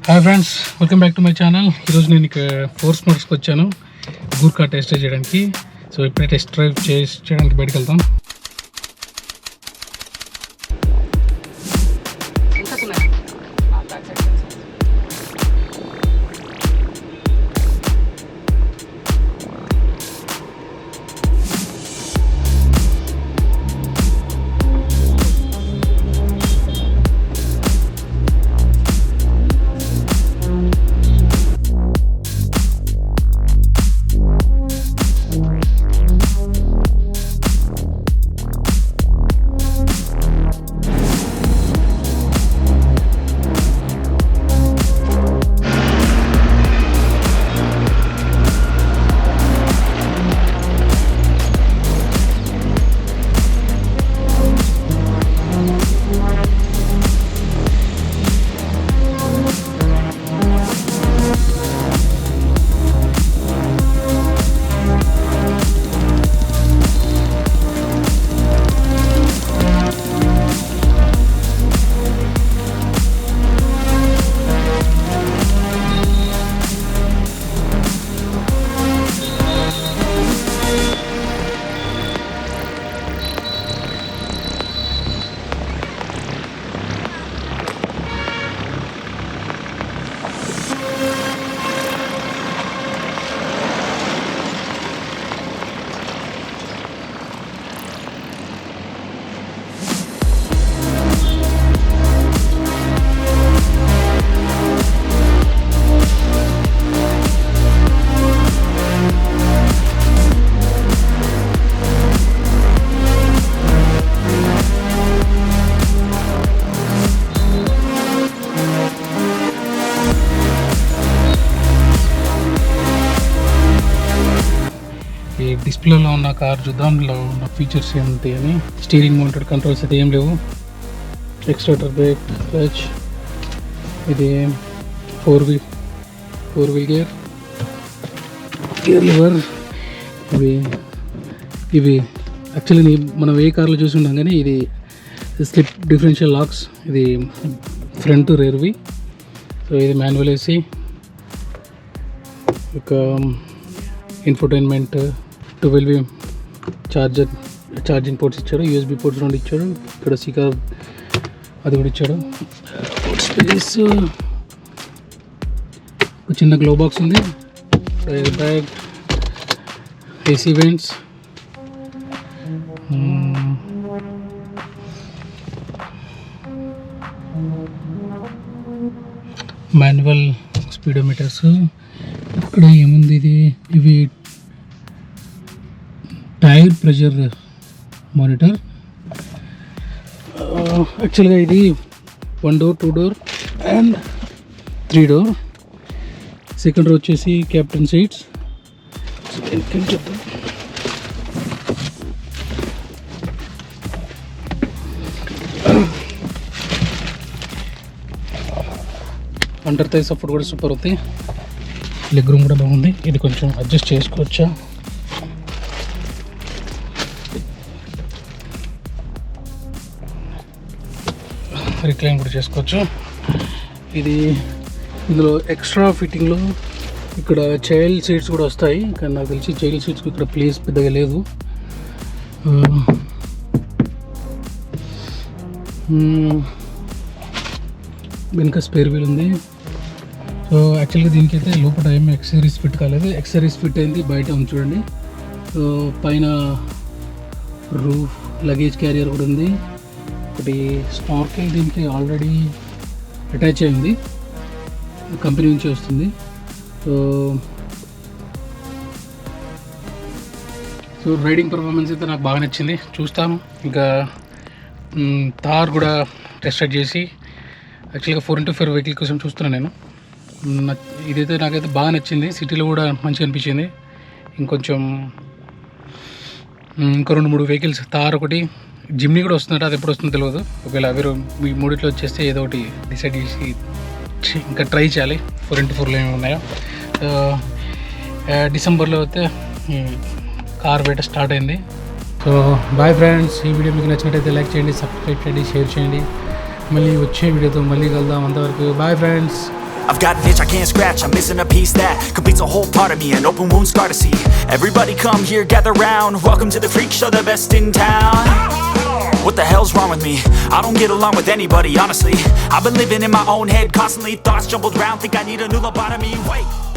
Hi friends, welcome back to my channel. ఈరోజు నేను ఇక ఫోర్స్ మోటర్స్కి వచ్చాను గూర్ఖా టెస్ట్ డ్రైవ్ చేయడానికి. సో ఇప్పుడే టెస్ట్ డ్రైవ్ చేయడానికి బయటకు వెళ్తాం. ఈ డిస్ప్లేలో ఉన్న కార్ చూద్దాం, ఇందులో ఉన్న ఫీచర్స్ ఏమిటి అని. స్టీరింగ్ మౌంటెడ్ కంట్రోల్స్ అయితే ఏం లేవు. ఎక్స్ట్రాటర్ బ్రేక్, క్లచ్, ఇది ఫోర్ వీల్ గేర్ లివర్. ఇవి యాక్చువల్లీ మనం ఏ కార్లో చూసి ఉన్నాం కానీ ఇది స్లిప్ డిఫరెన్షియల్ లాక్స్. ఇది ఫ్రంట్ రేర్వి. సో ఇది మాన్యువల్ ఏసీ, ఒక ఇన్ఫోటైన్మెంట్, 12 ఛార్జింగ్ పోర్ట్స్ ఇచ్చాడు, యూఎస్బి పోర్ట్స్ 2 ఇచ్చాడు. ఇక్కడ సీకార్ అది కూడా ఇచ్చాడు. స్పేస్, ఒక చిన్న గ్లో బాక్స్ ఉంది, air bag, AC vents, manual speedometers. ఇక్కడ ఏముంది, ఇవి టైర్ ప్రెషర్ మానిటర్. యాక్చువల్గా ఇది 1 door, 2 door and 3 door. Second row వచ్చేసి captain seats. Under thigh support కూడా సూపర్ అవుతాయి. లెగ్ రూమ్ కూడా బాగుంది. ఇది కొంచెం అడ్జస్ట్ చేసుకోవచ్చా. రిక్లైన్ కూడా చేసుకోవచ్చు. ఇందులో ఎక్స్ట్రా ఫిట్టింగ్లో ఇక్కడ చైల్డ్ సీట్స్ కూడా వస్తాయి, కానీ నాకు తెలిసి చైల్డ్ సీట్స్కి ఇక్కడ ప్లేస్ పెద్దగా లేదు. వెనుక స్పేర్ వీల్ ఉంది. సో యాక్చువల్గా దీనికైతే లోపల ఏమి ఎక్సరీస్ ఫిట్ కాలేదు. ఎక్సరీస్ ఫిట్ అయింది బయట ఉంది చూడండి. సో పైన రూఫ్, లగేజ్ క్యారియర్ కూడా ఉంది. ఒకటి స్నార్కెల్ దీనికి ఆల్రెడీ అటాచ్ అయింది, కంపెనీ నుంచి వస్తుంది. సో రైడింగ్ పర్ఫార్మెన్స్ అయితే నాకు బాగా నచ్చింది. చూస్తాం ఇంకా థార్ కూడా టెస్ట్ చేసి, యాక్చువల్గా 4x4 వెహికల్ కోసం చూస్తున్నాను నేను. ఇదైతే నాకైతే బాగా నచ్చింది. సిటీలో కూడా మంచిగా అనిపించింది. ఇంకో 2-3 వెహికల్స్, థార్ ఒకటి, జిమ్నీ కూడా వస్తుందట. అది ఎప్పుడు వస్తుందో తెలియదు. ఒకవేళ అవి ఈ మూడిట్లో వచ్చేస్తే ఏదో ఒకటి డిసైడ్ చేసి ఇంకా ట్రై చేయాలి. 4x4లో ఏమి ఉన్నాయో. డిసెంబర్లో అయితే కార్ వేట స్టార్ట్ అయింది. సో బాయ్ ఫ్రెండ్స్, ఈ వీడియో మీకు నచ్చినట్టయితే లైక్ చేయండి, సబ్స్క్రైబ్ చేయండి, షేర్ చేయండి. మళ్ళీ వచ్చే వీడియోతో మళ్ళీ కలుద్దాం. అంతవరకు bye friends. I've got an itch I can't scratch, I'm missing a piece that completes a whole part of me, an open wound scar to see. Everybody come here, gather round, welcome to the freak show, the best in town. What the hell's wrong with me? I don't get along with anybody, honestly. I've been living in my own head constantly, thoughts jumbled round, think I need a new lobotomy. Wait.